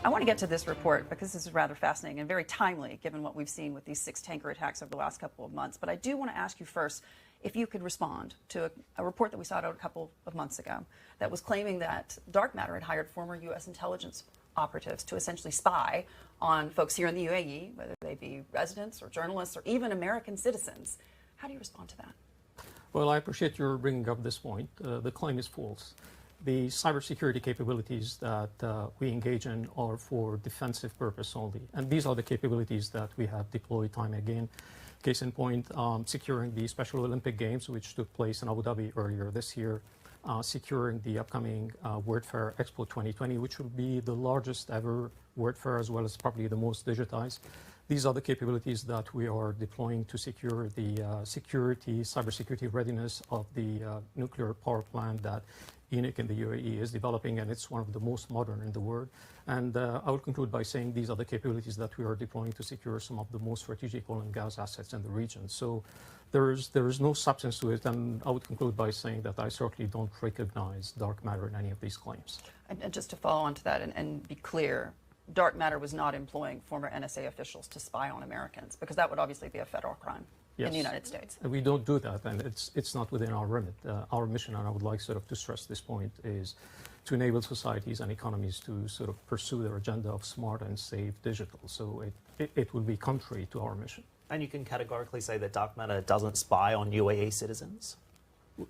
I want to get to this report because this is rather fascinating and very timely given what we've seen with these 6 tanker attacks over the last couple of months. But I do want to ask you first if you could respond to a report that we saw out a couple of months ago that was claiming that DarkMatter had hired former U.S. intelligence operatives to essentially spy on folks here in the UAE, whether they be residents or journalists or even American citizens. How do you respond to that? Well, I appreciate your bringing up this point. The claim is false. The cybersecurity capabilities that we engage in are for defensive purpose only. And these are the capabilities that we have deployed time and again. Case in point, securing the Special Olympic Games, which took place in Abu Dhabi earlier this year, securing the upcoming World Fair Expo 2020, which will be the largest ever World Fair as well as probably the most digitized. These are the capabilities that we are deploying to secure the cybersecurity readiness of the nuclear power plant that ENIC in the UAE is developing, and it's one of the most modern in the world. And I will conclude by saying these are the capabilities that we are deploying to secure some of the most strategic oil and gas assets in the region. So there is no substance to it, and I would conclude by saying that I certainly don't recognize DarkMatter in any of these claims. And just to follow on to that and be clear, DarkMatter was not employing former NSA officials to spy on Americans, because that would obviously be a federal crime. Yes. In the United States. We don't do that, and it's not within our remit. Our mission, and I would like to stress this point, is to enable societies and economies to pursue their agenda of smart and safe digital. So it will be contrary to our mission. And you can categorically say that DarkMatter doesn't spy on UAE citizens?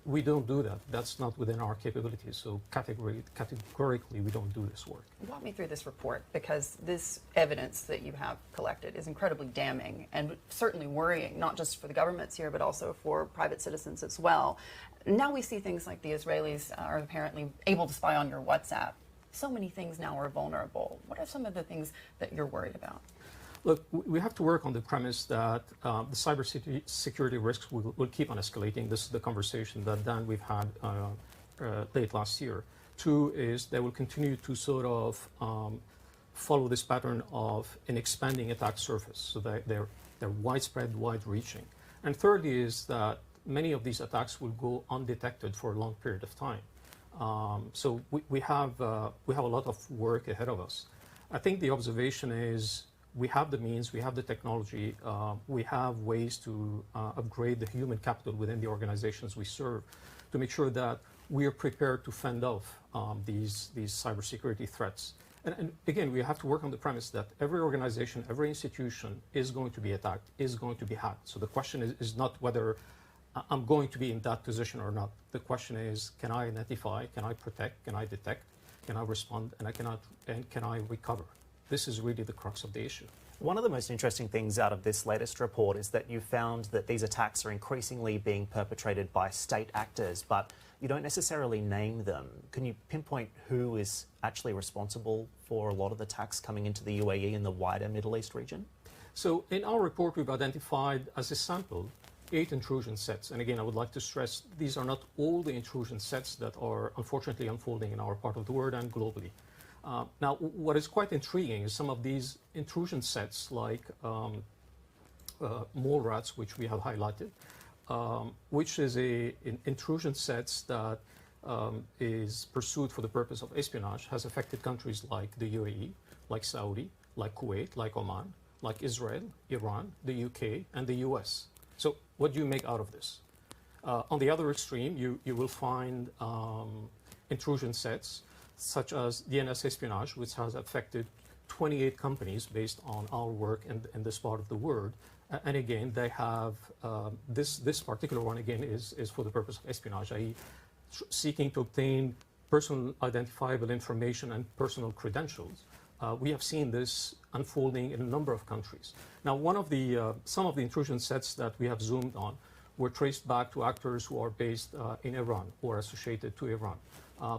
We don't do that. That's not within our capabilities. So categorically, we don't do this work. Walk me through this report, because this evidence that you have collected is incredibly damning and certainly worrying, not just for the governments here, but also for private citizens as well. Now we see things like the Israelis are apparently able to spy on your WhatsApp. So many things now are vulnerable. What are some of the things that you're worried about? Look, we have to work on the premise that the cybersecurity risks will keep on escalating. This is the conversation that, Dan, we've had late last year. 2 is they will continue to follow this pattern of an expanding attack surface, so that they're widespread, wide-reaching. And thirdly is that many of these attacks will go undetected for a long period of time. So we have a lot of work ahead of us. I think the observation is, we have the means, we have the technology, we have ways to upgrade the human capital within the organizations we serve to make sure that we are prepared to fend off these cybersecurity threats. And again, we have to work on the premise that every organization, every institution is going to be attacked, is going to be hacked. So the question is not whether I'm going to be in that position or not. The question is, can I identify, can I protect, can I detect, can I respond, and can I recover? This is really the crux of the issue. One of the most interesting things out of this latest report is that you found that these attacks are increasingly being perpetrated by state actors, but you don't necessarily name them. Can you pinpoint who is actually responsible for a lot of the attacks coming into the UAE and the wider Middle East region? So in our report, we've identified as a sample 8 intrusion sets. And again, I would like to stress these are not all the intrusion sets that are unfortunately unfolding in our part of the world and globally. Now, what is quite intriguing is some of these intrusion sets, like mole rats, which we have highlighted, which is an intrusion sets that is pursued for the purpose of espionage, has affected countries like the UAE, like Saudi, like Kuwait, like Oman, like Israel, Iran, the UK, and the US. So what do you make out of this? On the other extreme, you will find intrusion sets such as DNS espionage, which has affected 28 companies based on our work in this part of the world. And again, they have, this particular one, again, is for the purpose of espionage, i.e. seeking to obtain personal identifiable information and personal credentials. We have seen this unfolding in a number of countries. Now, some of the intrusion sets that we have zoomed on were traced back to actors who are based in Iran or associated to Iran.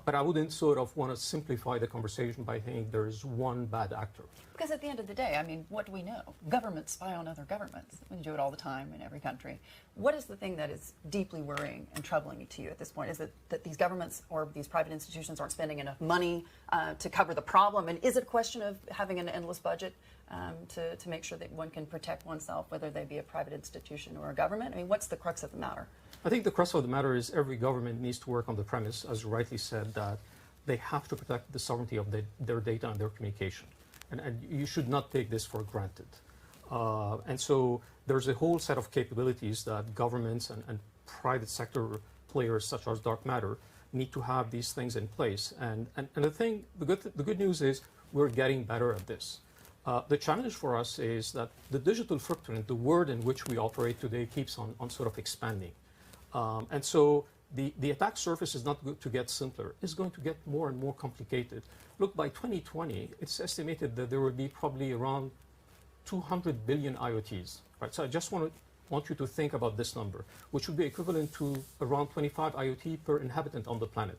But I wouldn't want to simplify the conversation by saying there's one bad actor. Because at the end of the day, I mean, what do we know? Governments spy on other governments. We do it all the time in every country. What is the thing that is deeply worrying and troubling to you at this point? Is it that these governments or these private institutions aren't spending enough money to cover the problem? And is it a question of having an endless budget to make sure that one can protect oneself, whether they be a private institution or a government? I mean, what's the crux of the matter? I think the crux of the matter is every government needs to work on the premise, as you rightly said, that they have to protect the sovereignty of their data and their communication. And you should not take this for granted. And so there's a whole set of capabilities that governments and private sector players such as DarkMatter need to have these things in place. And the good news is we're getting better at this. The challenge for us is that the digital footprint, the world in which we operate today, keeps on sort of expanding. And so the attack surface is not going to get simpler. It's going to get more and more complicated. Look, by 2020, it's estimated that there will be probably around 200 billion IoTs. Right? So I just want you to think about this number, which would be equivalent to around 25 IoT per inhabitant on the planet.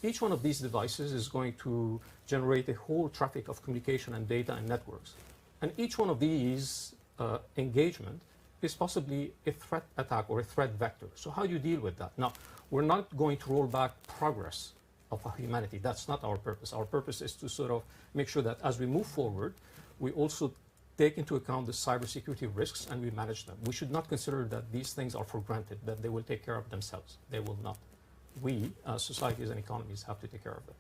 Each one of these devices is going to generate a whole traffic of communication and data and networks. And each one of these engagement is possibly a threat attack or a threat vector. So how do you deal with that? Now, we're not going to roll back progress of humanity. That's not our purpose. Our purpose is to sort of make sure that as we move forward, we also take into account the cybersecurity risks and we manage them. We should not consider that these things are for granted, that they will take care of themselves. They will not. We, as societies and economies, have to take care of them.